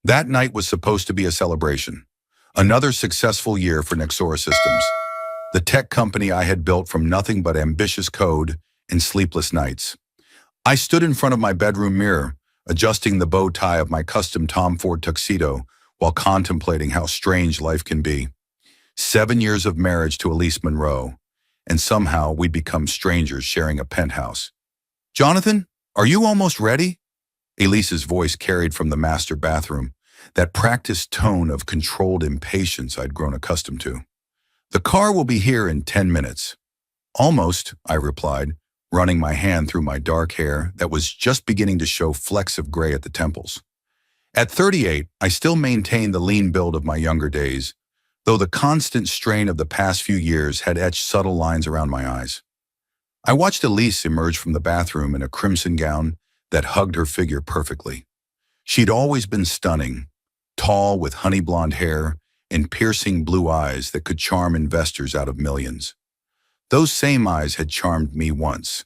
That night was supposed to be a celebration. Another successful year for Nexora Systems, the tech company I had built from nothing but ambitious code and sleepless nights. I stood in front of my bedroom mirror, adjusting the bow tie of my custom Tom Ford tuxedo while contemplating how strange life can be. 7 years of marriage to Elise Monroe, and somehow we'd become strangers sharing a penthouse. "Jonathan, are you almost ready?" Elise's voice carried from the master bathroom, that practiced tone of controlled impatience I'd grown accustomed to. "The car will be here in 10 minutes. "Almost," I replied, running my hand through my dark hair that was just beginning to show flecks of gray at the temples. At 38, I still maintained the lean build of my younger days, though the constant strain of the past few years had etched subtle lines around my eyes. I watched Elise emerge from the bathroom in a crimson gown that hugged her figure perfectly. She'd always been stunning, tall with honey blonde hair and piercing blue eyes that could charm investors out of millions. Those same eyes had charmed me once,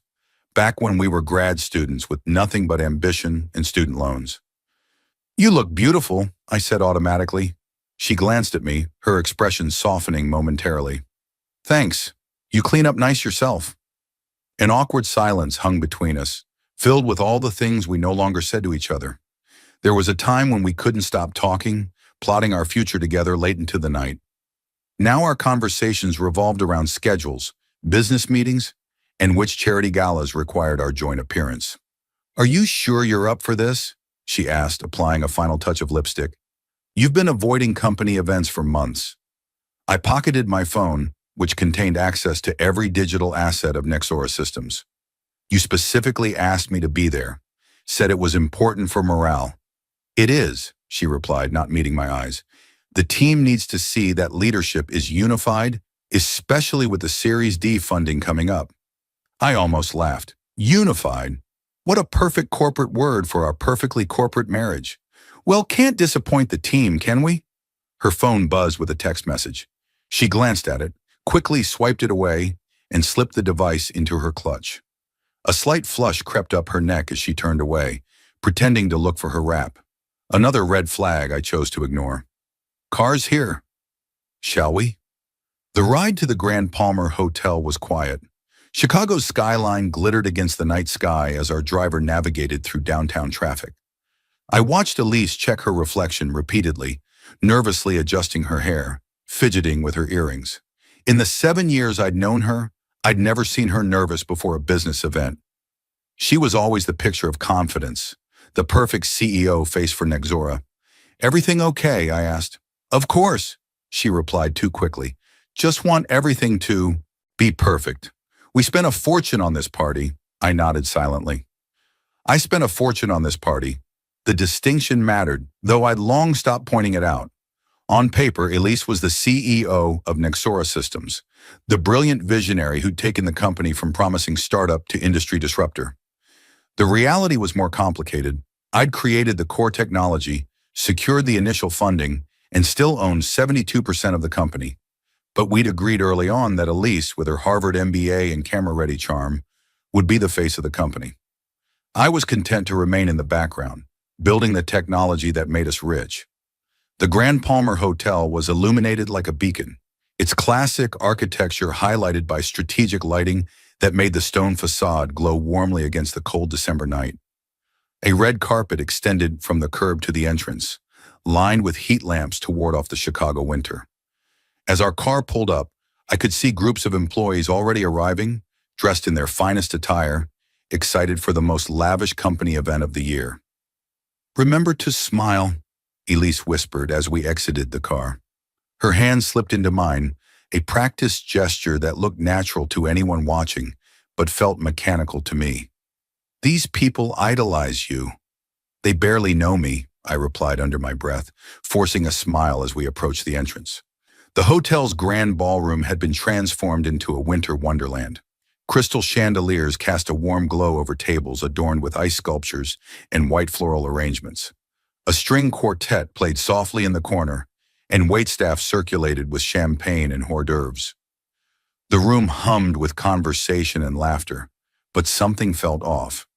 back when we were grad students with nothing but ambition and student loans. "You look beautiful," I said automatically. She glanced at me, her expression softening momentarily. "Thanks. You clean up nice yourself." An awkward silence hung between us, filled with all the things we no longer said to each other. There was a time when we couldn't stop talking, plotting our future together late into the night. Now our conversations revolved around schedules, business meetings, and which charity galas required our joint appearance. "Are you sure you're up for this?" she asked, applying a final touch of lipstick. "You've been avoiding company events for months." I pocketed my phone, which contained access to every digital asset of Nexora Systems. "You specifically asked me to be there, said it was important for morale." "It is," she replied, not meeting my eyes. "The team needs to see that leadership is unified, especially with the Series D funding coming up." I almost laughed. Unified? What a perfect corporate word for our perfectly corporate marriage. "Well, can't disappoint the team, can we?" Her phone buzzed with a text message. She glanced at it, quickly swiped it away, and slipped the device into her clutch. A slight flush crept up her neck as she turned away, pretending to look for her wrap. Another red flag I chose to ignore. "Car's here. Shall we?" The ride to the Grand Palmer Hotel was quiet. Chicago's skyline glittered against the night sky as our driver navigated through downtown traffic. I watched Elise check her reflection repeatedly, nervously adjusting her hair, fidgeting with her earrings. In the 7 years I'd known her, I'd never seen her nervous before a business event. She was always the picture of confidence, the perfect CEO face for Nexora. "Everything okay?" I asked. "Of course," she replied too quickly. "Just want everything to be perfect. We spent a fortune on this party." I nodded silently. "I spent a fortune on this party." The distinction mattered, though I'd long stopped pointing it out. On paper, Elise was the CEO of Nexora Systems, the brilliant visionary who'd taken the company from promising startup to industry disruptor. The reality was more complicated. I'd created the core technology, secured the initial funding, and still owned 72% of the company. But we'd agreed early on that Elise, with her Harvard MBA and camera-ready charm, would be the face of the company. I was content to remain in the background, building the technology that made us rich. The Grand Palmer Hotel was illuminated like a beacon, its classic architecture highlighted by strategic lighting that made the stone facade glow warmly against the cold December night. A red carpet extended from the curb to the entrance, lined with heat lamps to ward off the Chicago winter. As our car pulled up, I could see groups of employees already arriving, dressed in their finest attire, excited for the most lavish company event of the year. "Remember to smile," Elise whispered as we exited the car. Her hand slipped into mine, a practiced gesture that looked natural to anyone watching, but felt mechanical to me. "These people idolize you." "They barely know me," I replied under my breath, forcing a smile as we approached the entrance. The hotel's grand ballroom had been transformed into a winter wonderland. Crystal chandeliers cast a warm glow over tables adorned with ice sculptures and white floral arrangements. A string quartet played softly in the corner, and waitstaff circulated with champagne and hors d'oeuvres. The room hummed with conversation and laughter, but something felt off.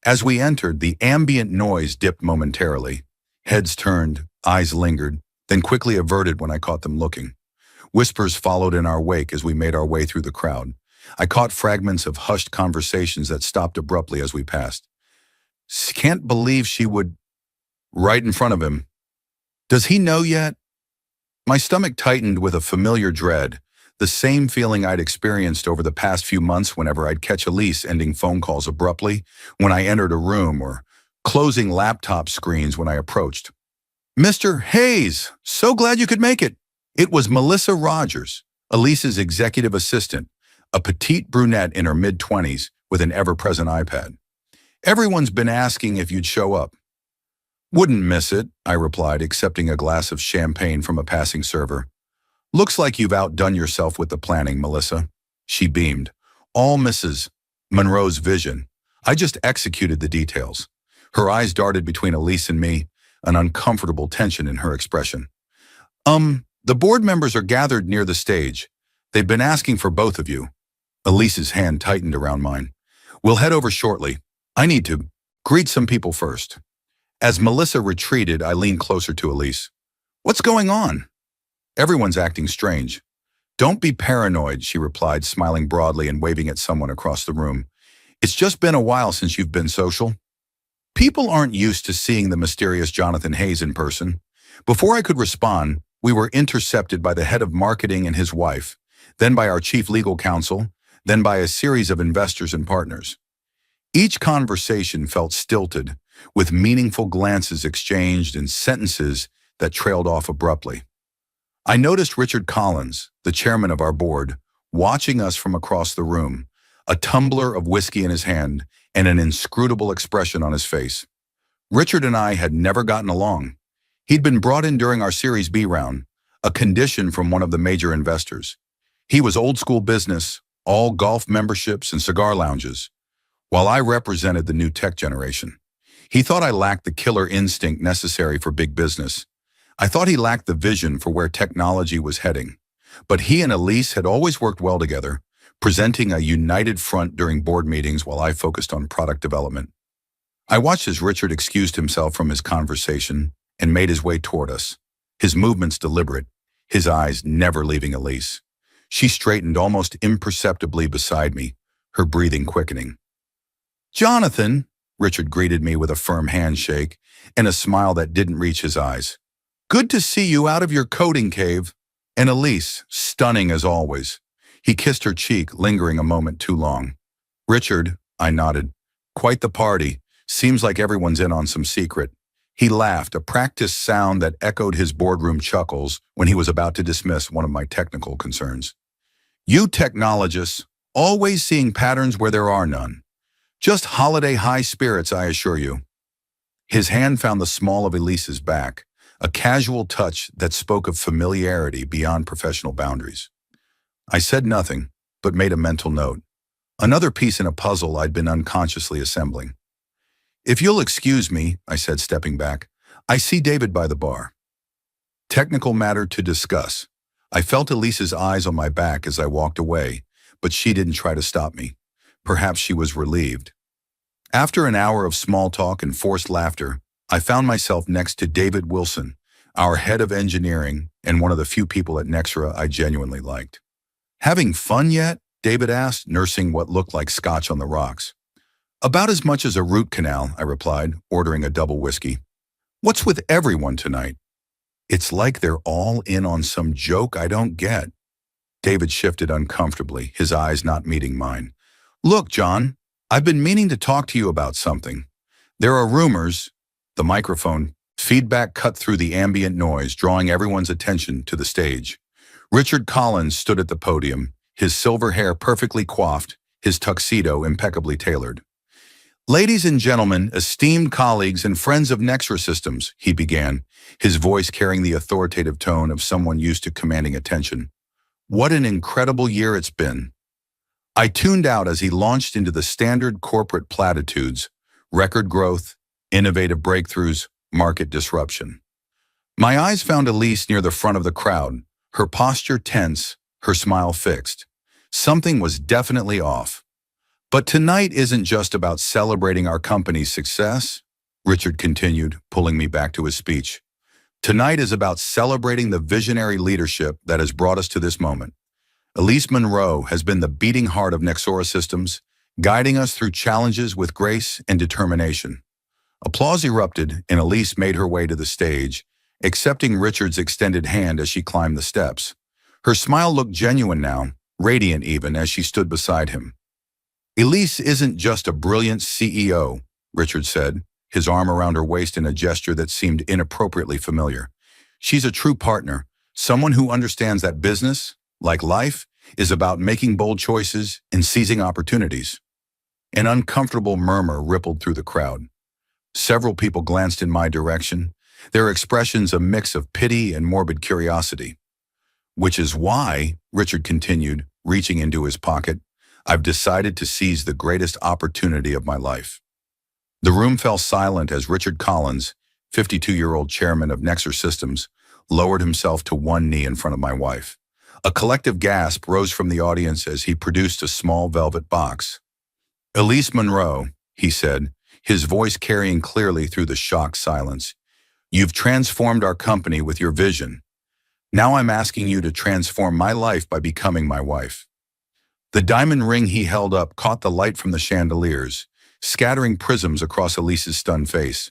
As we entered, the ambient noise dipped momentarily, Heads turned, eyes lingered, then quickly averted when I caught them looking. Whispers followed in our wake as we made our way through the crowd. I caught fragments of hushed conversations that stopped abruptly as we passed. Can't believe she would... Right in front of him. Does he know yet? My stomach tightened with a familiar dread, the same feeling I'd experienced over the past few months whenever I'd catch Elise ending phone calls abruptly when I entered a room or closing laptop screens when I approached. Mr. Hayes, so glad you could make it. It was Melissa Rogers, Elise's executive assistant, a petite brunette in her mid-20s with an ever-present iPad. Everyone's been asking if you'd show up. Wouldn't miss it, I replied, accepting a glass of champagne from a passing server. Looks like you've outdone yourself with the planning, Melissa. She beamed. All Mrs. Monroe's vision. I just executed the details. Her eyes darted between Elise and me, an uncomfortable tension in her expression. The board members are gathered near the stage. They've been asking for both of you. Elise's hand tightened around mine. We'll head over shortly. I need to greet some people first. As Melissa retreated, I leaned closer to Elise. What's going on? Everyone's acting strange. Don't be paranoid, she replied, smiling broadly and waving at someone across the room. It's just been a while since you've been social. People aren't used to seeing the mysterious Jonathan Hayes in person. Before I could respond, we were intercepted by the head of marketing and his wife, then by our chief legal counsel, then by a series of investors and partners. Each conversation felt stilted, with meaningful glances exchanged and sentences that trailed off abruptly. I noticed Richard Collins, the chairman of our board, watching us from across the room, a tumbler of whiskey in his hand and an inscrutable expression on his face. Richard and I had never gotten along. He'd been brought in during our Series B round, a condition from one of the major investors. He was old school business, all golf memberships and cigar lounges, while I represented the new tech generation. He thought I lacked the killer instinct necessary for big business. I thought he lacked the vision for where technology was heading. But he and Elise had always worked well together, presenting a united front during board meetings while I focused on product development. I watched as Richard excused himself from his conversation and made his way toward us, his movements deliberate, his eyes never leaving Elise. She straightened almost imperceptibly beside me, her breathing quickening. Jonathan, Richard greeted me with a firm handshake and a smile that didn't reach his eyes. Good to see you out of your coding cave. And Elise, stunning as always. He kissed her cheek, lingering a moment too long. Richard, I nodded. Quite the party. Seems like everyone's in on some secret. He laughed, a practiced sound that echoed his boardroom chuckles when he was about to dismiss one of my technical concerns. You technologists, always seeing patterns where there are none. Just holiday high spirits, I assure you. His hand found the small of Elise's back, a casual touch that spoke of familiarity beyond professional boundaries. I said nothing, but made a mental note. Another piece in a puzzle I'd been unconsciously assembling. If you'll excuse me, I said, stepping back, I see David by the bar. Technical matter to discuss. I felt Elise's eyes on my back as I walked away, but she didn't try to stop me. Perhaps she was relieved. After an hour of small talk and forced laughter, I found myself next to David Wilson, our head of engineering and one of the few people at Nexra I genuinely liked. Having fun yet? David asked, nursing what looked like scotch on the rocks. About as much as a root canal, I replied, ordering a double whiskey. What's with everyone tonight? It's like they're all in on some joke I don't get. David shifted uncomfortably, his eyes not meeting mine. Look, John, I've been meaning to talk to you about something. There are rumors. The microphone feedback cut through the ambient noise, drawing everyone's attention to the stage. Richard Collins stood at the podium, his silver hair perfectly coiffed, his tuxedo impeccably tailored. Ladies and gentlemen, esteemed colleagues and friends of Nexra Systems, he began, his voice carrying the authoritative tone of someone used to commanding attention. What an incredible year it's been. I tuned out as he launched into the standard corporate platitudes, record growth, innovative breakthroughs, market disruption. My eyes found Elise near the front of the crowd, her posture tense, her smile fixed. Something was definitely off. But tonight isn't just about celebrating our company's success. Richard continued, pulling me back to his speech. Tonight is about celebrating the visionary leadership that has brought us to this moment. Elise Monroe has been the beating heart of Nexora Systems, guiding us through challenges with grace and determination. Applause erupted, and Elise made her way to the stage, accepting Richard's extended hand as she climbed the steps. Her smile looked genuine now, radiant even, as she stood beside him. Elise isn't just a brilliant CEO, Richard said, his arm around her waist in a gesture that seemed inappropriately familiar. She's a true partner, someone who understands that business, like life, is about making bold choices and seizing opportunities. An uncomfortable murmur rippled through the crowd. Several people glanced in my direction, their expressions a mix of pity and morbid curiosity. Which is why, Richard continued, reaching into his pocket, I've decided to seize the greatest opportunity of my life. The room fell silent as Richard Collins, 52-year-old chairman of Nexor Systems, lowered himself to one knee in front of my wife. A collective gasp rose from the audience as he produced a small velvet box. Elise Monroe, he said, his voice carrying clearly through the shocked silence. You've transformed our company with your vision. Now I'm asking you to transform my life by becoming my wife. The diamond ring he held up caught the light from the chandeliers, scattering prisms across Elise's stunned face.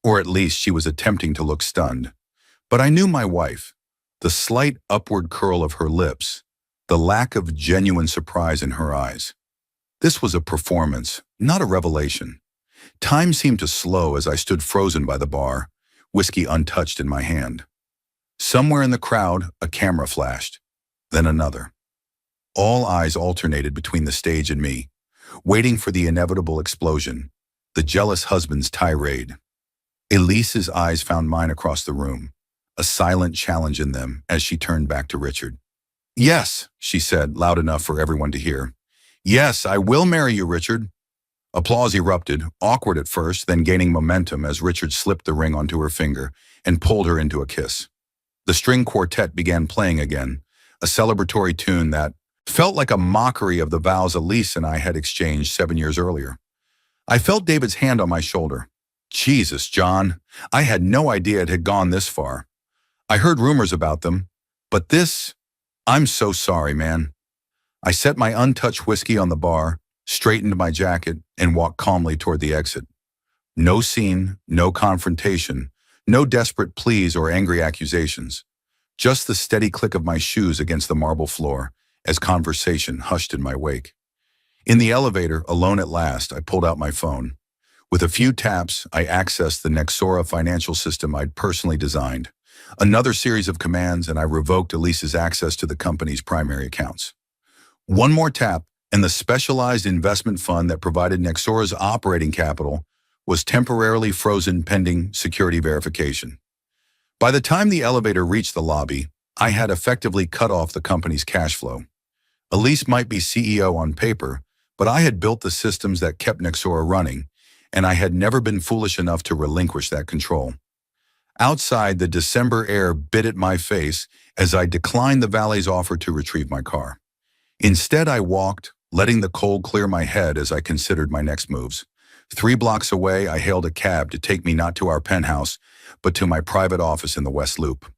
Or at least she was attempting to look stunned. But I knew my wife. The slight upward curl of her lips, the lack of genuine surprise in her eyes. This was a performance, not a revelation. Time seemed to slow as I stood frozen by the bar, whiskey untouched in my hand. Somewhere in the crowd, a camera flashed, then another. All eyes alternated between the stage and me, waiting for the inevitable explosion, the jealous husband's tirade. Elise's eyes found mine across the room, a silent challenge in them as she turned back to Richard. Yes, she said, loud enough for everyone to hear. Yes, I will marry you, Richard. Applause erupted, awkward at first, then gaining momentum as Richard slipped the ring onto her finger and pulled her into a kiss. The string quartet began playing again, a celebratory tune that felt like a mockery of the vows Elise and I had exchanged 7 years earlier. I felt David's hand on my shoulder. Jesus, John, I had no idea it had gone this far. I heard rumors about them, but this, I'm so sorry, man. I set my untouched whiskey on the bar, straightened my jacket, and walked calmly toward the exit. No scene, no confrontation, no desperate pleas or angry accusations. Just the steady click of my shoes against the marble floor as conversation hushed in my wake. In the elevator, alone at last, I pulled out my phone. With a few taps, I accessed the Nexora financial system I'd personally designed. Another series of commands, and I revoked Elise's access to the company's primary accounts. One more tap, and the specialized investment fund that provided Nexora's operating capital was temporarily frozen pending security verification. By the time the elevator reached the lobby, I had effectively cut off the company's cash flow. Elise might be CEO on paper, but I had built the systems that kept Nexora running, and I had never been foolish enough to relinquish that control. Outside, the December air bit at my face as I declined the valet's offer to retrieve my car. Instead, I walked, letting the cold clear my head as I considered my next moves. 3 blocks away, I hailed a cab to take me not to our penthouse, but to my private office in the West Loop.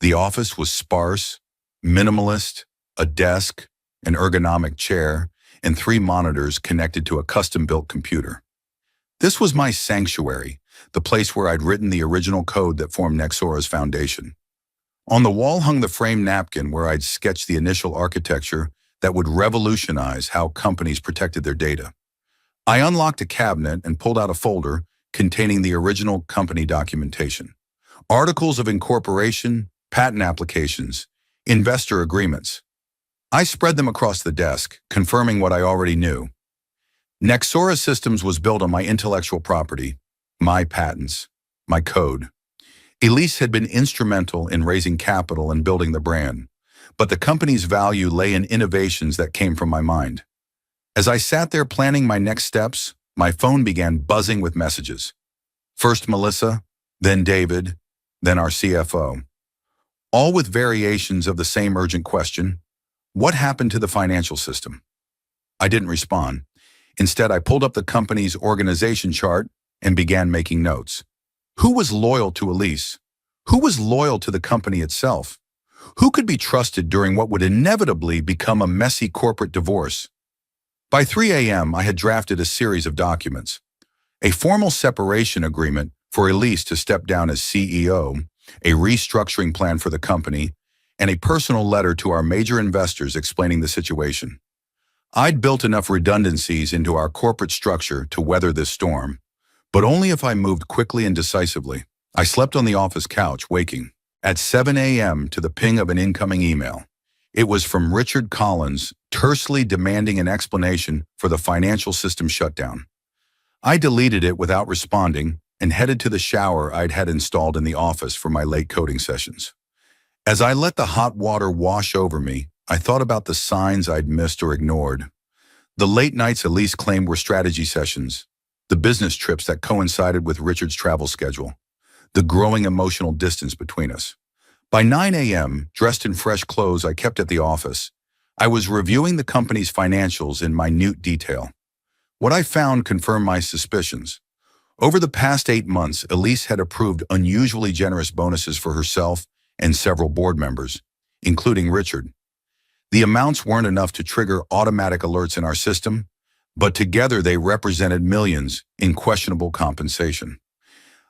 The office was sparse, minimalist, a desk, an ergonomic chair, and 3 monitors connected to a custom-built computer. This was my sanctuary, the place where I'd written the original code that formed Nexora's foundation. On the wall hung the framed napkin where I'd sketched the initial architecture that would revolutionize how companies protected their data. I unlocked a cabinet and pulled out a folder containing the original company documentation. Articles of incorporation, patent applications, investor agreements. I spread them across the desk, confirming what I already knew. Nexora Systems was built on my intellectual property, my patents, my code. Elise had been instrumental in raising capital and building the brand, but the company's value lay in innovations that came from my mind. As I sat there planning my next steps, my phone began buzzing with messages. First Melissa, then David, then our CFO. All with variations of the same urgent question: what happened to the financial system? I didn't respond. Instead, I pulled up the company's organization chart, and began making notes. Who was loyal to Elise? Who was loyal to the company itself? Who could be trusted during what would inevitably become a messy corporate divorce? By 3 a.m., I had drafted a series of documents. A formal separation agreement for Elise to step down as CEO, a restructuring plan for the company, and a personal letter to our major investors explaining the situation. I'd built enough redundancies into our corporate structure to weather this storm, but only if I moved quickly and decisively. I slept on the office couch, waking at 7 a.m. to the ping of an incoming email. It was from Richard Collins, tersely demanding an explanation for the financial system shutdown. I deleted it without responding and headed to the shower I'd had installed in the office for my late coding sessions. As I let the hot water wash over me, I thought about the signs I'd missed or ignored. The late nights Elise claimed were strategy sessions, the business trips that coincided with Richard's travel schedule, the growing emotional distance between us. By 9 a.m., dressed in fresh clothes I kept at the office, I was reviewing the company's financials in minute detail. What I found confirmed my suspicions. Over the past 8 months, Elise had approved unusually generous bonuses for herself and several board members, including Richard. The amounts weren't enough to trigger automatic alerts in our system, but together they represented millions in questionable compensation.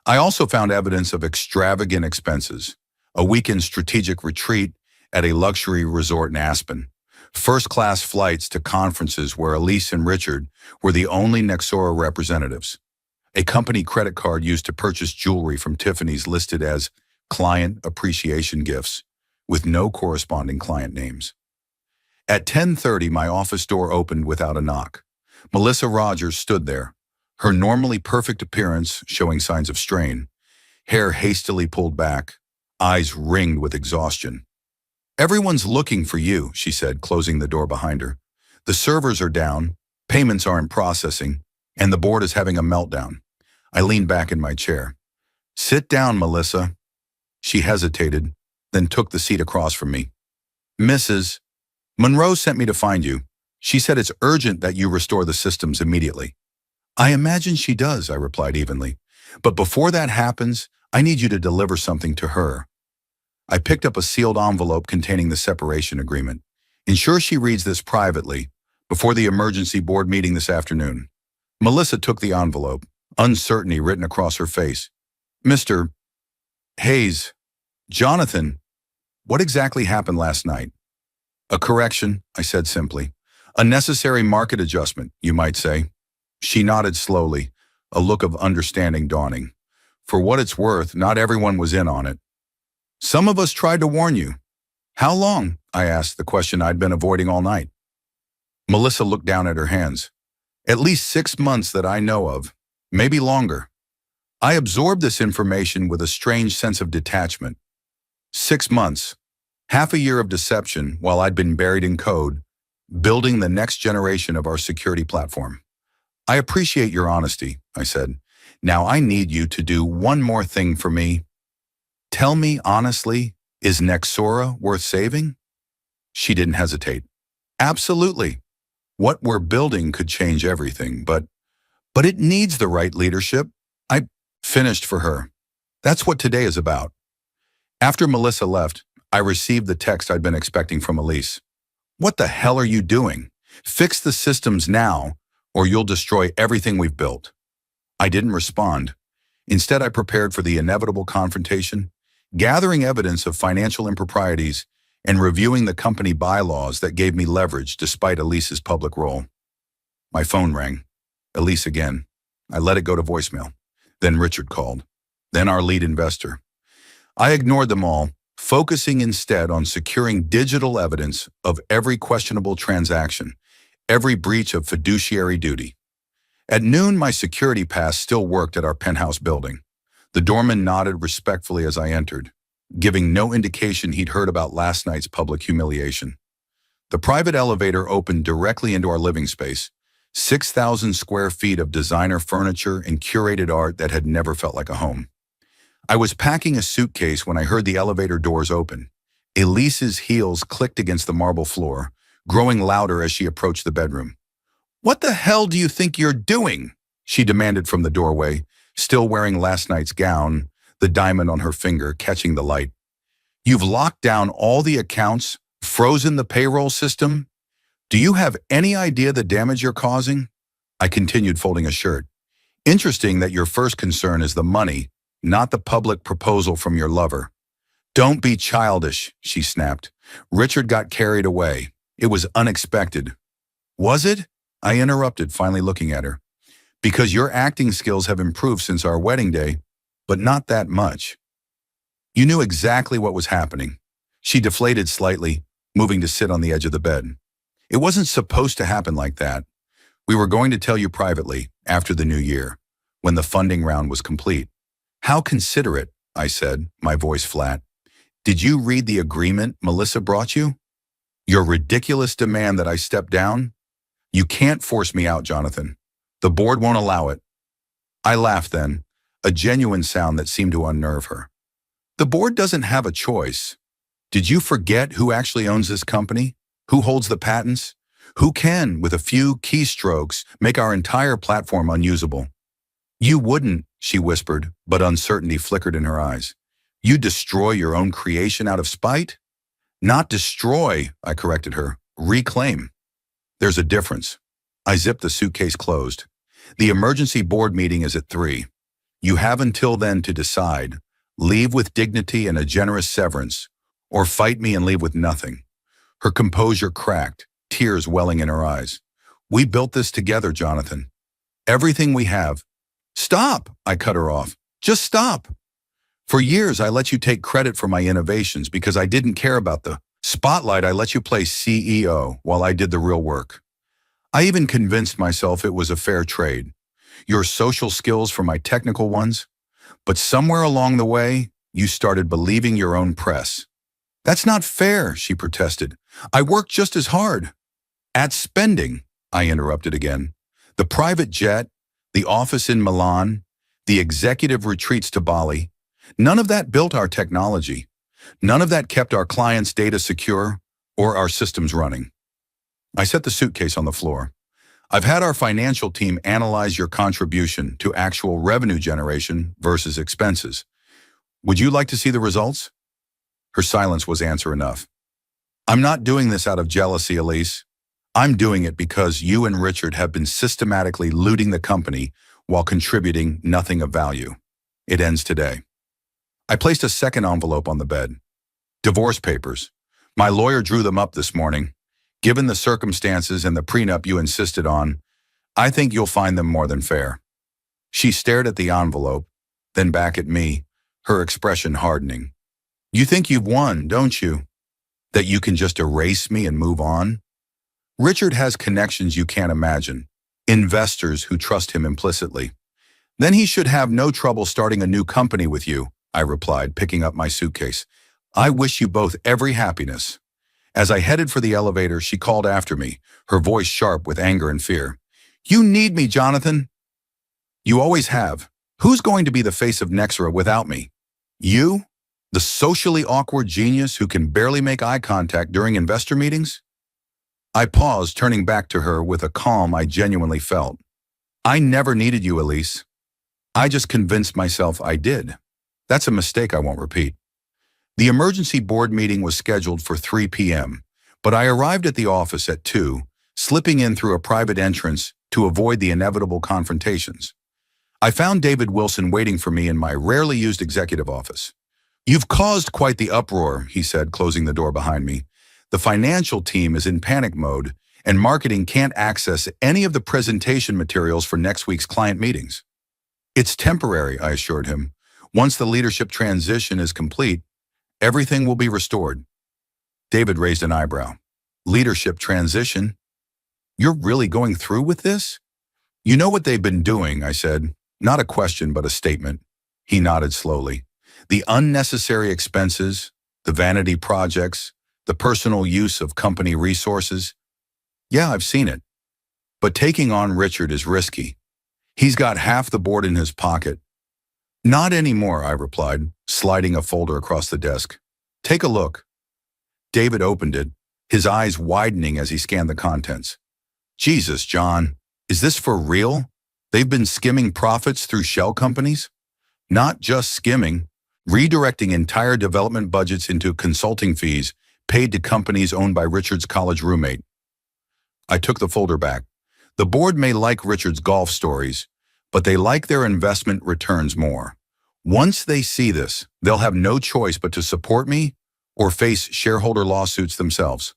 I also found evidence of extravagant expenses, a weekend strategic retreat at a luxury resort in Aspen, first-class flights to conferences where Elise and Richard were the only Nexora representatives, a company credit card used to purchase jewelry from Tiffany's listed as client appreciation gifts, with no corresponding client names. At 10:30, my office door opened without a knock. Melissa Rogers stood there, her normally perfect appearance showing signs of strain, hair hastily pulled back, eyes ringed with exhaustion. "Everyone's looking for you," she said, closing the door behind her. "The servers are down, payments aren't processing, and the board is having a meltdown." I leaned back in my chair. "Sit down, Melissa." She hesitated, then took the seat across from me. "Mrs. Monroe sent me to find you. She said it's urgent that you restore the systems immediately." "I imagine she does," I replied evenly. "But before that happens, I need you to deliver something to her." I picked up a sealed envelope containing the separation agreement. "Ensure she reads this privately before the emergency board meeting this afternoon." Melissa took the envelope, uncertainty written across her face. "Mr. Hayes, Jonathan, what exactly happened last night?" "A correction," I said simply. "A necessary market adjustment, you might say." She nodded slowly, a look of understanding dawning. "For what it's worth, not everyone was in on it. Some of us tried to warn you." "How long?" I asked, the question I'd been avoiding all night. Melissa looked down at her hands. "At least 6 months that I know of, maybe longer." I absorbed this information with a strange sense of detachment. 6 months, half a year of deception while I'd been buried in code, building the next generation of our security platform. "I appreciate your honesty," I said. "Now I need you to do one more thing for me. Tell me honestly, is Nexora worth saving?" She didn't hesitate. "Absolutely. What we're building could change everything, but it needs the right leadership." I finished for her. That's what today is about. After Melissa left, I received the text I'd been expecting from Elise. "What the hell are you doing? Fix the systems now, or you'll destroy everything we've built." I didn't respond. Instead, I prepared for the inevitable confrontation, gathering evidence of financial improprieties and reviewing the company bylaws that gave me leverage despite Elise's public role. My phone rang. Elise again. I let it go to voicemail. Then Richard called. Then our lead investor. I ignored them all, focusing instead on securing digital evidence of every questionable transaction, every breach of fiduciary duty. At noon, my security pass still worked at our penthouse building. The doorman nodded respectfully as I entered, giving no indication he'd heard about last night's public humiliation. The private elevator opened directly into our living space, 6,000 square feet of designer furniture and curated art that had never felt like a home. I was packing a suitcase when I heard the elevator doors open. Elise's heels clicked against the marble floor, growing louder as she approached the bedroom. "What the hell do you think you're doing?" she demanded from the doorway, still wearing last night's gown, the diamond on her finger catching the light. You've locked down all the accounts, frozen the payroll system? Do you have any idea the damage you're causing? I continued folding a shirt. Interesting that your first concern is the money, not the public proposal from your lover. Don't be childish, she snapped. Richard got carried away. It was unexpected. Was it? I interrupted, finally looking at her. Because your acting skills have improved since our wedding day, but not that much. You knew exactly what was happening. She deflated slightly, moving to sit on the edge of the bed. It wasn't supposed to happen like that. We were going to tell you privately, after the new year, when the funding round was complete. How considerate, I said, my voice flat. Did you read the agreement Melissa brought you? Your ridiculous demand that I step down? You can't force me out, Jonathan. The board won't allow it. I laughed then, a genuine sound that seemed to unnerve her. The board doesn't have a choice. Did you forget who actually owns this company? Who holds the patents? Who can, with a few keystrokes, make our entire platform unusable? You wouldn't, she whispered, but uncertainty flickered in her eyes. You destroy your own creation out of spite? Not destroy, I corrected her. Reclaim. There's a difference. I zipped the suitcase closed. The emergency board meeting is at 3. You have until then to decide. Leave with dignity and a generous severance, or fight me and leave with nothing. Her composure cracked, tears welling in her eyes. We built this together, Jonathan. Everything we have. Stop, I cut her off. Just stop. For years, I let you take credit for my innovations because I didn't care about the spotlight. I let you play CEO while I did the real work. I even convinced myself it was a fair trade. Your social skills for my technical ones. But somewhere along the way, you started believing your own press. That's not fair, she protested. I worked just as hard. At spending, I interrupted again. The private jet, the office in Milan, the executive retreats to Bali, none of that built our technology. None of that kept our clients' data secure or our systems running. I set the suitcase on the floor. I've had our financial team analyze your contribution to actual revenue generation versus expenses. Would you like to see the results? Her silence was answer enough. I'm not doing this out of jealousy, Elise. I'm doing it because you and Richard have been systematically looting the company while contributing nothing of value. It ends today. I placed a second envelope on the bed. Divorce papers. My lawyer drew them up this morning. Given the circumstances and the prenup you insisted on, I think you'll find them more than fair. She stared at the envelope, then back at me, her expression hardening. You think you've won, don't you? That you can just erase me and move on? Richard has connections you can't imagine, investors who trust him implicitly. Then he should have no trouble starting a new company with you, I replied, picking up my suitcase. I wish you both every happiness. As I headed for the elevator, she called after me, her voice sharp with anger and fear. You need me, Jonathan. You always have. Who's going to be the face of Nexera without me? You? The socially awkward genius who can barely make eye contact during investor meetings? I paused, turning back to her with a calm I genuinely felt. I never needed you, Elise. I just convinced myself I did. That's a mistake I won't repeat. The emergency board meeting was scheduled for 3 p.m., but I arrived at the office at 2, slipping in through a private entrance to avoid the inevitable confrontations. I found David Wilson waiting for me in my rarely used executive office. You've caused quite the uproar, he said, closing the door behind me. The financial team is in panic mode, and marketing can't access any of the presentation materials for next week's client meetings. It's temporary, I assured him. Once the leadership transition is complete, everything will be restored. David raised an eyebrow. Leadership transition? You're really going through with this? You know what they've been doing, I said. Not a question, but a statement. He nodded slowly. The unnecessary expenses, the vanity projects, the personal use of company resources. Yeah, I've seen it. But taking on Richard is risky. He's got half the board in his pocket. Not anymore, I replied, sliding a folder across the desk. Take a look. David opened it, his eyes widening as he scanned the contents. Jesus, John, is this for real? They've been skimming profits through shell companies? Not just skimming, redirecting entire development budgets into consulting fees paid to companies owned by Richard's college roommate. I took the folder back. The board may like Richard's golf stories, but they like their investment returns more. Once they see this, they'll have no choice but to support me or face shareholder lawsuits themselves.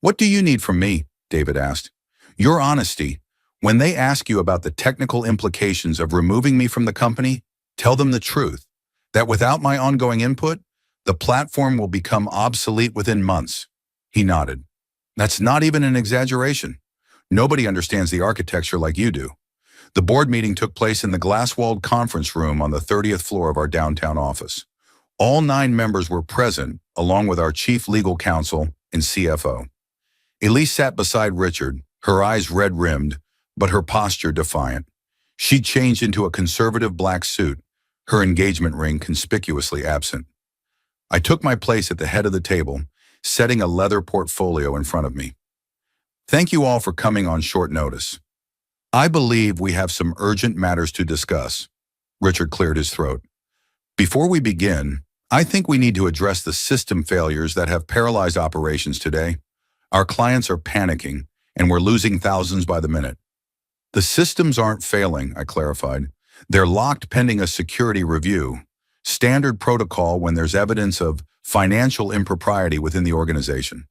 What do you need from me? David asked. Your honesty. When they ask you about the technical implications of removing me from the company, tell them the truth, that without my ongoing input, the platform will become obsolete within months. He nodded. That's not even an exaggeration. Nobody understands the architecture like you do. The board meeting took place in the glass-walled conference room on the 30th floor of our downtown office. All 9 members were present, along with our chief legal counsel and CFO. Elise sat beside Richard, her eyes red-rimmed, but her posture defiant. She changed into a conservative black suit, her engagement ring conspicuously absent. I took my place at the head of the table, setting a leather portfolio in front of me. Thank you all for coming on short notice. I believe we have some urgent matters to discuss. Richard cleared his throat. Before we begin, I think we need to address the system failures that have paralyzed operations today. Our clients are panicking, and we're losing thousands by the minute. The systems aren't failing, I clarified. They're locked pending a security review, standard protocol when there's evidence of financial impropriety within the organization.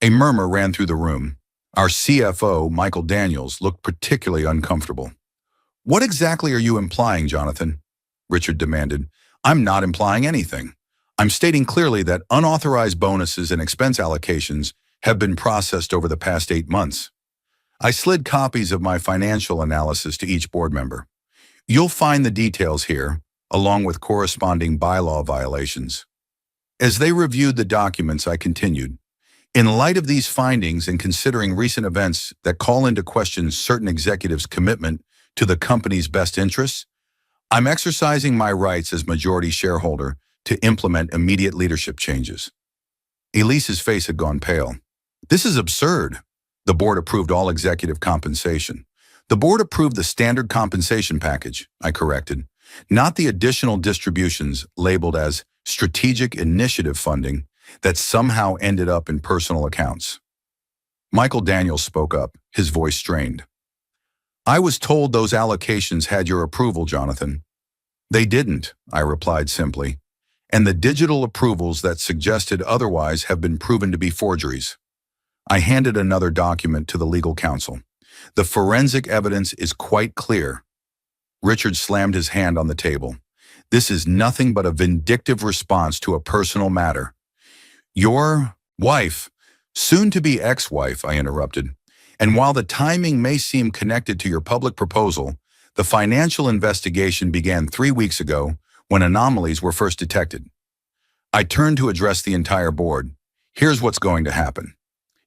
A murmur ran through the room. Our CFO, Michael Daniels, looked particularly uncomfortable. What exactly are you implying, Jonathan? Richard demanded. I'm not implying anything. I'm stating clearly that unauthorized bonuses and expense allocations have been processed over the past 8 months. I slid copies of my financial analysis to each board member. You'll find the details here, along with corresponding bylaw violations. As they reviewed the documents, I continued. In light of these findings and considering recent events that call into question certain executives' commitment to the company's best interests, I'm exercising my rights as majority shareholder to implement immediate leadership changes. Elise's face had gone pale. This is absurd. The board approved all executive compensation. The board approved the standard compensation package, I corrected, not the additional distributions labeled as strategic initiative funding that somehow ended up in personal accounts. Michael Daniels spoke up, his voice strained. I was told those allocations had your approval, Jonathan. They didn't, I replied simply, and the digital approvals that suggested otherwise have been proven to be forgeries. I handed another document to the legal counsel. The forensic evidence is quite clear. Richard slammed his hand on the table. This is nothing but a vindictive response to a personal matter. Your wife, soon-to-be ex-wife, I interrupted. And while the timing may seem connected to your public proposal, the financial investigation began 3 weeks ago when anomalies were first detected. I turned to address the entire board. Here's what's going to happen.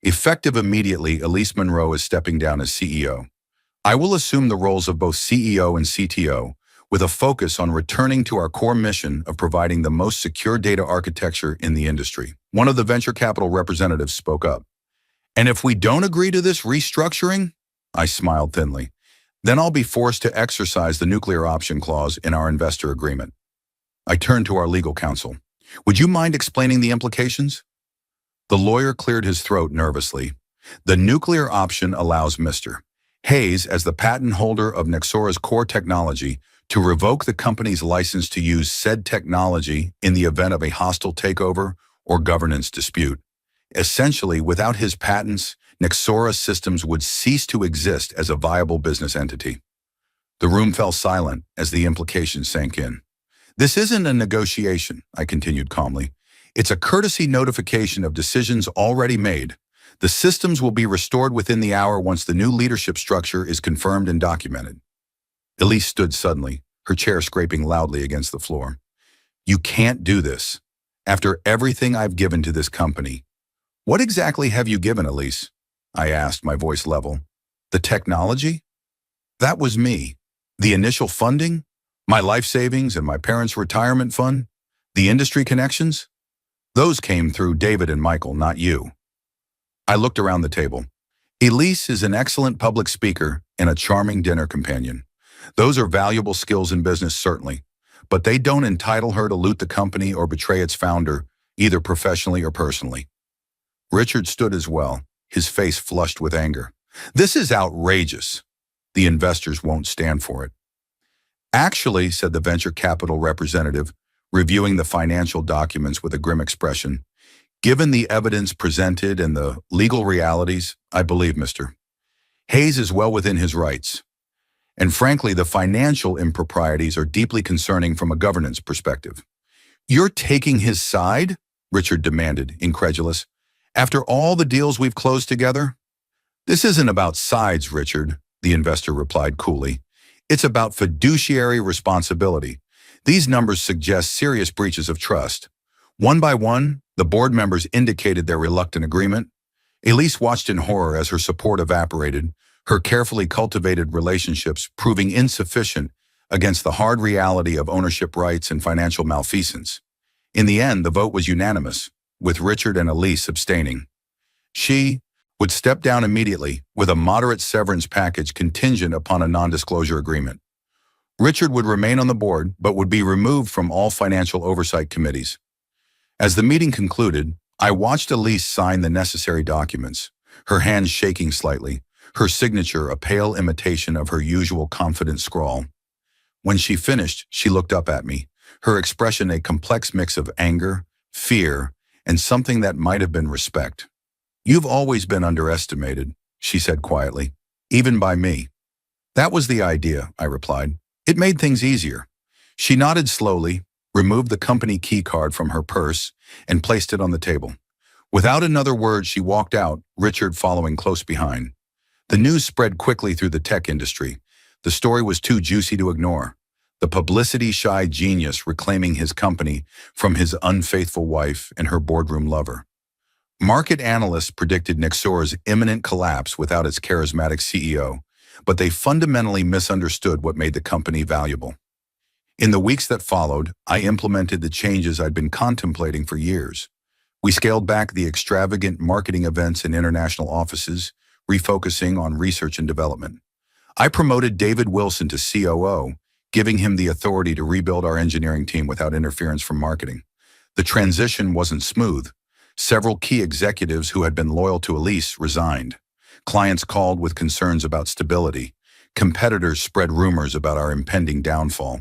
Effective immediately, Elise Monroe is stepping down as CEO. I will assume the roles of both CEO and CTO, with a focus on returning to our core mission of providing the most secure data architecture in the industry. One of the venture capital representatives spoke up. And if we don't agree to this restructuring, I smiled thinly, then I'll be forced to exercise the nuclear option clause in our investor agreement. I turned to our legal counsel. Would you mind explaining the implications? The lawyer cleared his throat nervously. The nuclear option allows Mr. Hayes, as the patent holder of Nexora's core technology, to revoke the company's license to use said technology in the event of a hostile takeover or governance dispute. Essentially, without his patents, Nexora Systems would cease to exist as a viable business entity. The room fell silent as the implications sank in. This isn't a negotiation, I continued calmly. It's a courtesy notification of decisions already made. The systems will be restored within the hour once the new leadership structure is confirmed and documented. Elise stood suddenly, her chair scraping loudly against the floor. You can't do this. After everything I've given to this company. What exactly have you given, Elise? I asked, my voice level. The technology? That was me. The initial funding? My life savings and my parents' retirement fund? The industry connections? Those came through David and Michael, not you. I looked around the table. Elise is an excellent public speaker and a charming dinner companion. Those are valuable skills in business, certainly, but they don't entitle her to loot the company or betray its founder, either professionally or personally. Richard stood as well, his face flushed with anger. This is outrageous. The investors won't stand for it. Actually, said the venture capital representative, reviewing the financial documents with a grim expression, given the evidence presented and the legal realities, I believe Mr. Hayes is well within his rights. And frankly, the financial improprieties are deeply concerning from a governance perspective. You're taking his side? Richard demanded, incredulous. After all the deals we've closed together? This isn't about sides, Richard, the investor replied coolly. It's about fiduciary responsibility. These numbers suggest serious breaches of trust. One by one, the board members indicated their reluctant agreement. Elise watched in horror as her support evaporated, her carefully cultivated relationships proving insufficient against the hard reality of ownership rights and financial malfeasance. In the end, the vote was unanimous, with Richard and Elise abstaining. She would step down immediately with a moderate severance package contingent upon a non-disclosure agreement. Richard would remain on the board, but would be removed from all financial oversight committees. As the meeting concluded, I watched Elise sign the necessary documents, her hands shaking slightly, her signature a pale imitation of her usual confident scrawl. When she finished, she looked up at me, her expression a complex mix of anger, fear, and something that might have been respect. You've always been underestimated, she said quietly, even by me. That was the idea, I replied. It made things easier. She nodded slowly, removed the company key card from her purse, and placed it on the table. Without another word, she walked out, Richard following close behind. The news spread quickly through the tech industry. The story was too juicy to ignore. The publicity-shy genius reclaiming his company from his unfaithful wife and her boardroom lover. Market analysts predicted Nexora's imminent collapse without its charismatic CEO, but they fundamentally misunderstood what made the company valuable. In the weeks that followed, I implemented the changes I'd been contemplating for years. We scaled back the extravagant marketing events in international offices, refocusing on research and development. I promoted David Wilson to COO, giving him the authority to rebuild our engineering team without interference from marketing. The transition wasn't smooth. Several key executives who had been loyal to Elise resigned. Clients called with concerns about stability. Competitors spread rumors about our impending downfall.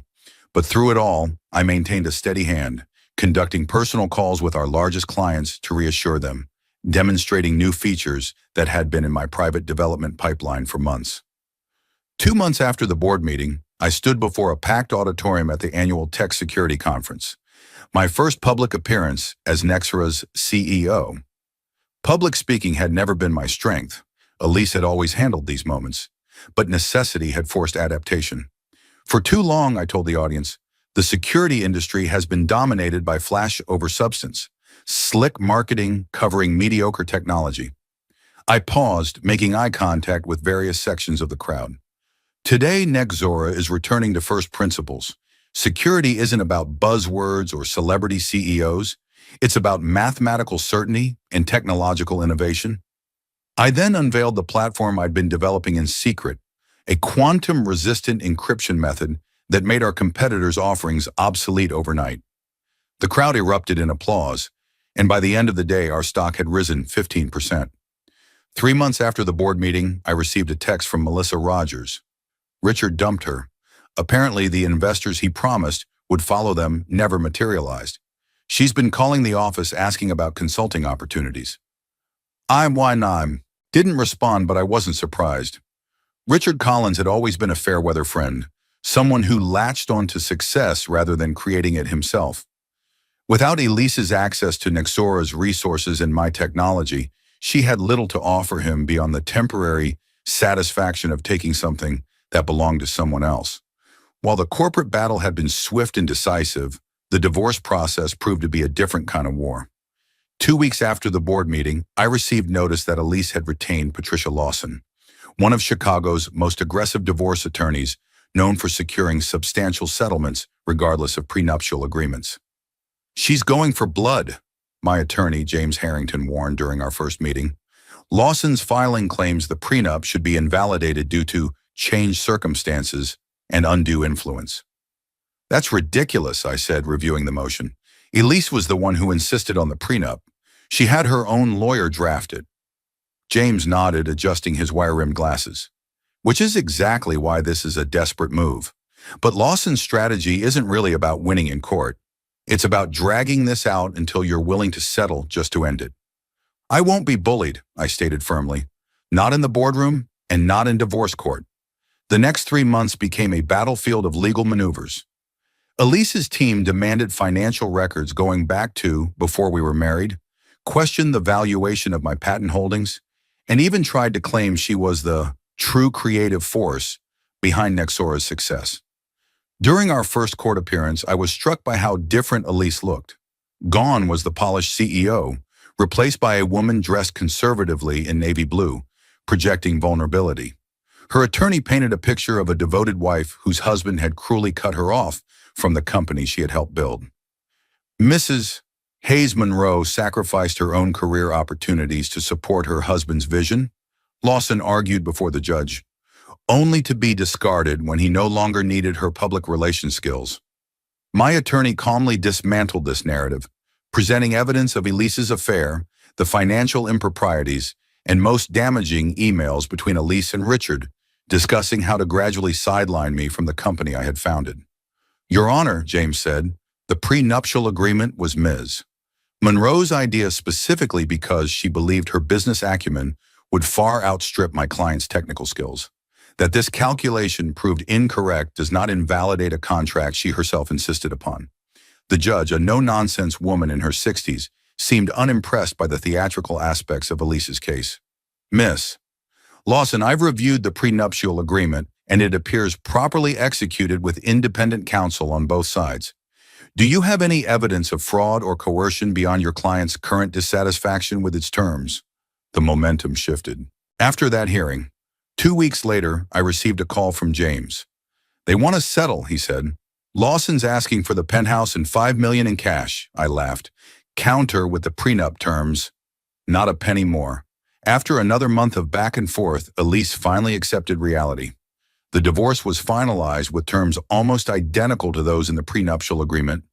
But through it all, I maintained a steady hand, conducting personal calls with our largest clients to reassure them, demonstrating new features that had been in my private development pipeline for months. 2 months after the board meeting, I stood before a packed auditorium at the annual Tech Security Conference, my first public appearance as Nexora's CEO. Public speaking had never been my strength. Elise had always handled these moments, but necessity had forced adaptation. For too long, I told the audience, the security industry has been dominated by flash over substance, slick marketing covering mediocre technology. I paused, making eye contact with various sections of the crowd. Today, Nexora is returning to first principles. Security isn't about buzzwords or celebrity CEOs. It's about mathematical certainty and technological innovation. I then unveiled the platform I'd been developing in secret, a quantum-resistant encryption method that made our competitors' offerings obsolete overnight. The crowd erupted in applause, and by the end of the day, our stock had risen 15%. 3 months after the board meeting, I received a text from Melissa Rogers. Richard dumped her. Apparently, the investors he promised would follow them never materialized. She's been calling the office asking about consulting opportunities. Didn't respond, but I wasn't surprised. Richard Collins had always been a fair-weather friend, someone who latched onto success rather than creating it himself. Without Elise's access to Nexora's resources and my technology, she had little to offer him beyond the temporary satisfaction of taking something that belonged to someone else. While the corporate battle had been swift and decisive, the divorce process proved to be a different kind of war. 2 weeks after the board meeting, I received notice that Elise had retained Patricia Lawson, one of Chicago's most aggressive divorce attorneys, known for securing substantial settlements regardless of prenuptial agreements. She's going for blood, my attorney, James Harrington, warned during our first meeting. Lawson's filing claims the prenup should be invalidated due to changed circumstances and undue influence. That's ridiculous, I said, reviewing the motion. Elise was the one who insisted on the prenup. She had her own lawyer draft it. James nodded, adjusting his wire-rimmed glasses. Which is exactly why this is a desperate move. But Lawson's strategy isn't really about winning in court. It's about dragging this out until you're willing to settle just to end it. I won't be bullied, I stated firmly. Not in the boardroom and not in divorce court. The next 3 months became a battlefield of legal maneuvers. Elise's team demanded financial records going back to before we were married, questioned the valuation of my patent holdings, and even tried to claim she was the true creative force behind Nexora's success. During our first court appearance, I was struck by how different Elise looked. Gone was the polished CEO, replaced by a woman dressed conservatively in navy blue, projecting vulnerability. Her attorney painted a picture of a devoted wife whose husband had cruelly cut her off from the company she had helped build. Mrs. Hayes Monroe sacrificed her own career opportunities to support her husband's vision, Lawson argued before the judge, only to be discarded when he no longer needed her public relations skills. My attorney calmly dismantled this narrative, presenting evidence of Elise's affair, the financial improprieties, and most damaging emails between Elise and Richard, discussing how to gradually sideline me from the company I had founded. Your Honor, James said, the prenuptial agreement was Ms. Monroe's idea specifically because she believed her business acumen would far outstrip my client's technical skills. That this calculation proved incorrect does not invalidate a contract she herself insisted upon. The judge, a no-nonsense woman in her 60s, seemed unimpressed by the theatrical aspects of Elise's case. Miss Lawson, I've reviewed the prenuptial agreement, and it appears properly executed with independent counsel on both sides. Do you have any evidence of fraud or coercion beyond your client's current dissatisfaction with its terms? The momentum shifted. After that hearing, 2 weeks later, I received a call from James. They want to settle, he said. Lawson's asking for the penthouse and $5 million in cash, I laughed. Counter with the prenup terms, not a penny more. After another month of back and forth, Elise finally accepted reality. The divorce was finalized with terms almost identical to those in the prenuptial agreement.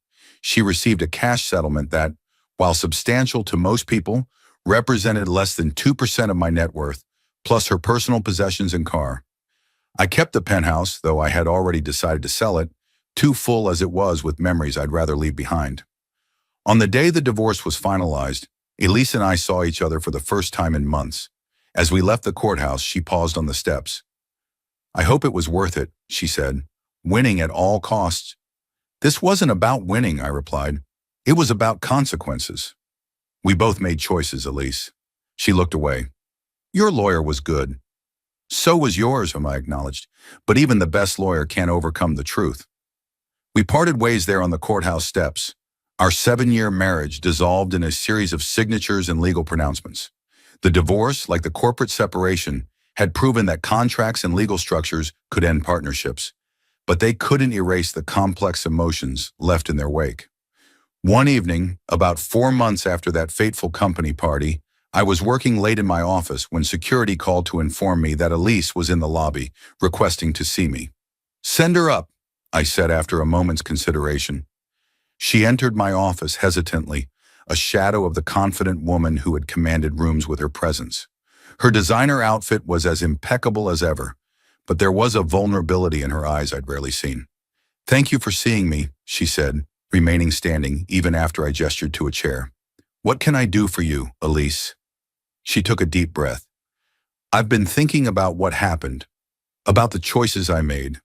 She received a cash settlement that, while substantial to most people, represented less than 2% of my net worth, plus her personal possessions and car. I kept the penthouse, though I had already decided to sell it, too full as it was with memories I'd rather leave behind. On the day the divorce was finalized, Elise and I saw each other for the first time in months. As we left the courthouse, she paused on the steps. I hope it was worth it, she said, winning at all costs. This wasn't about winning, I replied. It was about consequences. We both made choices, Elise. She looked away. Your lawyer was good. So was yours, I acknowledged, but even the best lawyer can't overcome the truth. We parted ways there on the courthouse steps. Our 7-year marriage dissolved in a series of signatures and legal pronouncements. The divorce, like the corporate separation, had proven that contracts and legal structures could end partnerships, but they couldn't erase the complex emotions left in their wake. One evening, about 4 months after that fateful company party, I was working late in my office when security called to inform me that Elise was in the lobby, requesting to see me. Send her up, I said after a moment's consideration. She entered my office hesitantly, a shadow of the confident woman who had commanded rooms with her presence. Her designer outfit was as impeccable as ever, but there was a vulnerability in her eyes I'd rarely seen. Thank you for seeing me, she said, remaining standing even after I gestured to a chair. What can I do for you, Elise? She took a deep breath. I've been thinking about what happened, about the choices I made.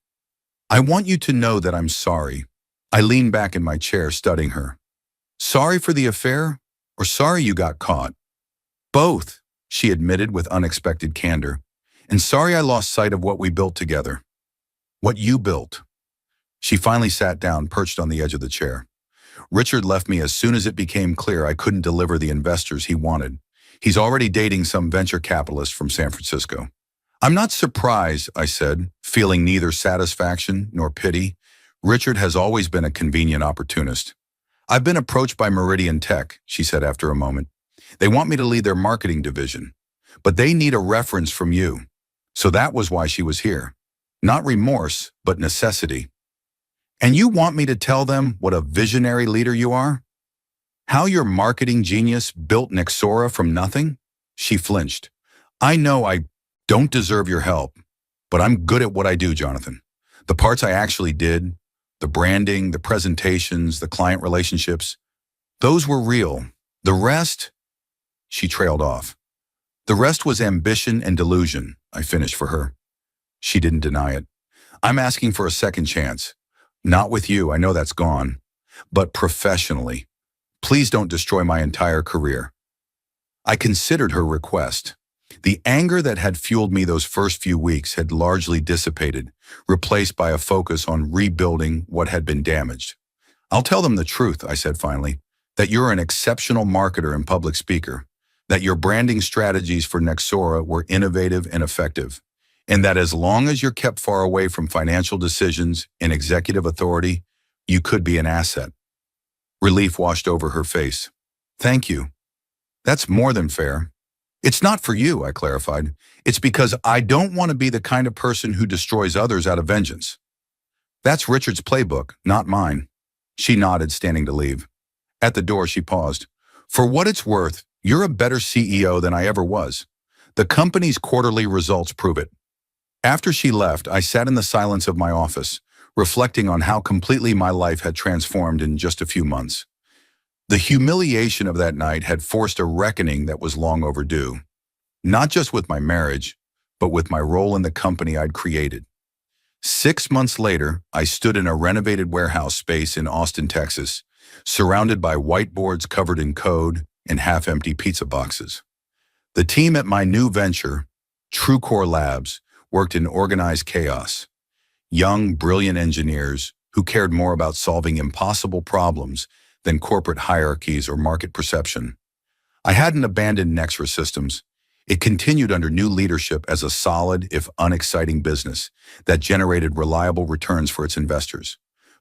I want you to know that I'm sorry. I leaned back in my chair, studying her. Sorry for the affair, or sorry you got caught? Both, she admitted with unexpected candor. And sorry I lost sight of what we built together. What you built. She finally sat down, perched on the edge of the chair. Richard left me as soon as it became clear I couldn't deliver the investors he wanted. He's already dating some venture capitalist from San Francisco. I'm not surprised, I said, feeling neither satisfaction nor pity. Richard has always been a convenient opportunist. I've been approached by Meridian Tech, she said after a moment. They want me to lead their marketing division. But they need a reference from you. So that was why she was here. Not remorse, but necessity. And you want me to tell them what a visionary leader you are? How your marketing genius built Nexora from nothing? She flinched. I know I don't deserve your help, but I'm good at what I do, Jonathan. The parts I actually did, the branding, the presentations, the client relationships, those were real. The rest, she trailed off. The rest was ambition and delusion, I finished for her. She didn't deny it. I'm asking for a second chance. Not with you, I know that's gone, but professionally. Please don't destroy my entire career. I considered her request. The anger that had fueled me those first few weeks had largely dissipated, replaced by a focus on rebuilding what had been damaged. I'll tell them the truth, I said finally, that you're an exceptional marketer and public speaker, that your branding strategies for Nexora were innovative and effective, and that as long as you're kept far away from financial decisions and executive authority, you could be an asset. Relief washed over her face. Thank you. That's more than fair. It's not for you, I clarified. It's because I don't want to be the kind of person who destroys others out of vengeance. That's Richard's playbook, not mine. She nodded, standing to leave. At the door, she paused. For what it's worth, you're a better CEO than I ever was. The company's quarterly results prove it. After she left, I sat in the silence of my office, reflecting on how completely my life had transformed in just a few months. The humiliation of that night had forced a reckoning that was long overdue, not just with my marriage, but with my role in the company I'd created. 6 months later, I stood in a renovated warehouse space in Austin, Texas, surrounded by whiteboards covered in code and half-empty pizza boxes. The team at my new venture, TrueCore Labs, worked in organized chaos. Young, brilliant engineers who cared more about solving impossible problems than corporate hierarchies or market perception. I hadn't abandoned Nexra Systems. It continued under new leadership as a solid, if unexciting business that generated reliable returns for its investors.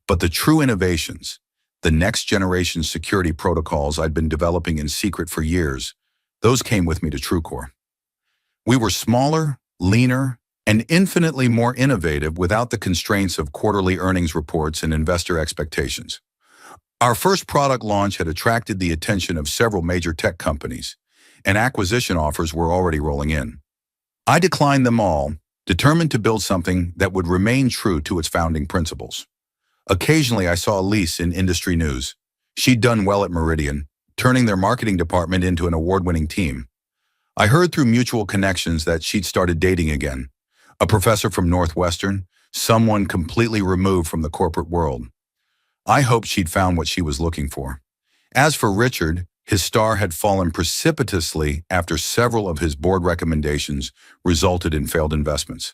But the true innovations, the next generation security protocols I'd been developing in secret for years, those came with me to TrueCore. We were smaller, leaner, and infinitely more innovative without the constraints of quarterly earnings reports and investor expectations. Our first product launch had attracted the attention of several major tech companies, and acquisition offers were already rolling in. I declined them all, determined to build something that would remain true to its founding principles. Occasionally, I saw Elise in industry news. She'd done well at Meridian, turning their marketing department into an award-winning team. I heard through mutual connections that she'd started dating again, a professor from Northwestern, someone completely removed from the corporate world. I hoped she'd found what she was looking for. As for Richard, his star had fallen precipitously after several of his board recommendations resulted in failed investments.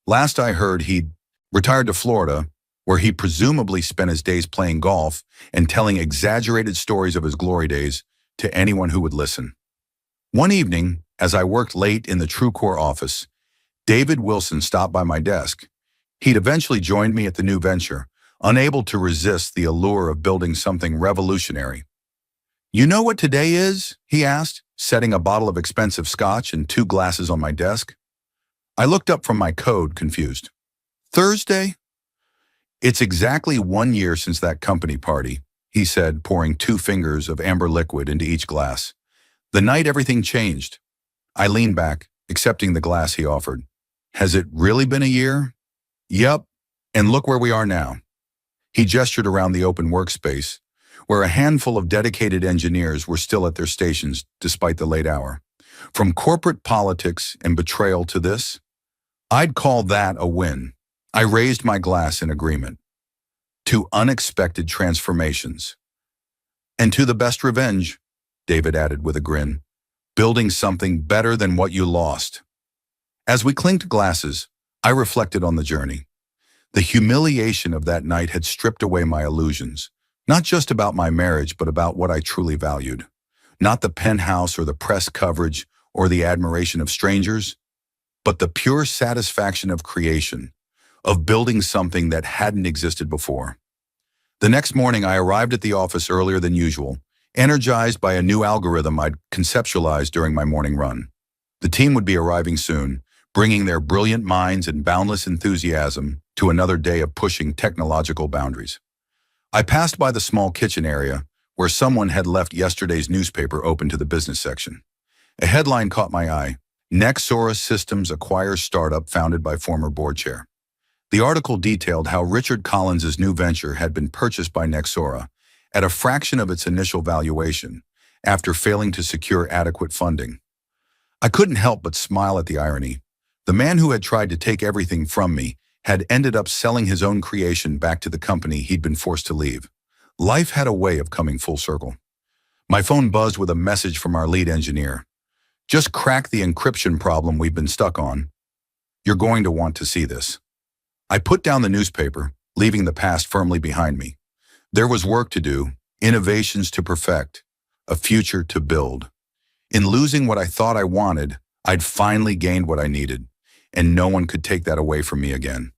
Last I heard, he'd retired to Florida, where he presumably spent his days playing golf and telling exaggerated stories of his glory days to anyone who would listen. One evening, as I worked late in the TrueCore office, David Wilson stopped by my desk. He'd eventually joined me at the new venture, unable to resist the allure of building something revolutionary. You know what today is? He asked, setting a bottle of expensive scotch and 2 glasses on my desk. I looked up from my code, confused. Thursday? It's exactly 1 year since that company party, he said, pouring 2 fingers of amber liquid into each glass. The night everything changed. I leaned back, accepting the glass he offered. Has it really been a year? Yep, and look where we are now. He gestured around the open workspace, where a handful of dedicated engineers were still at their stations despite the late hour. From corporate politics and betrayal to this, I'd call that a win. I raised my glass in agreement. To unexpected transformations. And to the best revenge, David added with a grin, building something better than what you lost. As we clinked glasses, I reflected on the journey. The humiliation of that night had stripped away my illusions, not just about my marriage, but about what I truly valued. Not the penthouse or the press coverage or the admiration of strangers, but the pure satisfaction of creation, of building something that hadn't existed before. The next morning, I arrived at the office earlier than usual, energized by a new algorithm I'd conceptualized during my morning run. The team would be arriving soon, bringing their brilliant minds and boundless enthusiasm to another day of pushing technological boundaries. I passed by the small kitchen area where someone had left yesterday's newspaper open to the business section. A headline caught my eye: Nexora Systems acquires startup founded by former board chair. The article detailed how Richard Collins's new venture had been purchased by Nexora at a fraction of its initial valuation after failing to secure adequate funding. I couldn't help but smile at the irony. The man who had tried to take everything from me had ended up selling his own creation back to the company he'd been forced to leave. Life had a way of coming full circle. My phone buzzed with a message from our lead engineer. Just cracked the encryption problem we've been stuck on. You're going to want to see this. I put down the newspaper, leaving the past firmly behind me. There was work to do, innovations to perfect, a future to build. In losing what I thought I wanted, I'd finally gained what I needed, and no one could take that away from me again.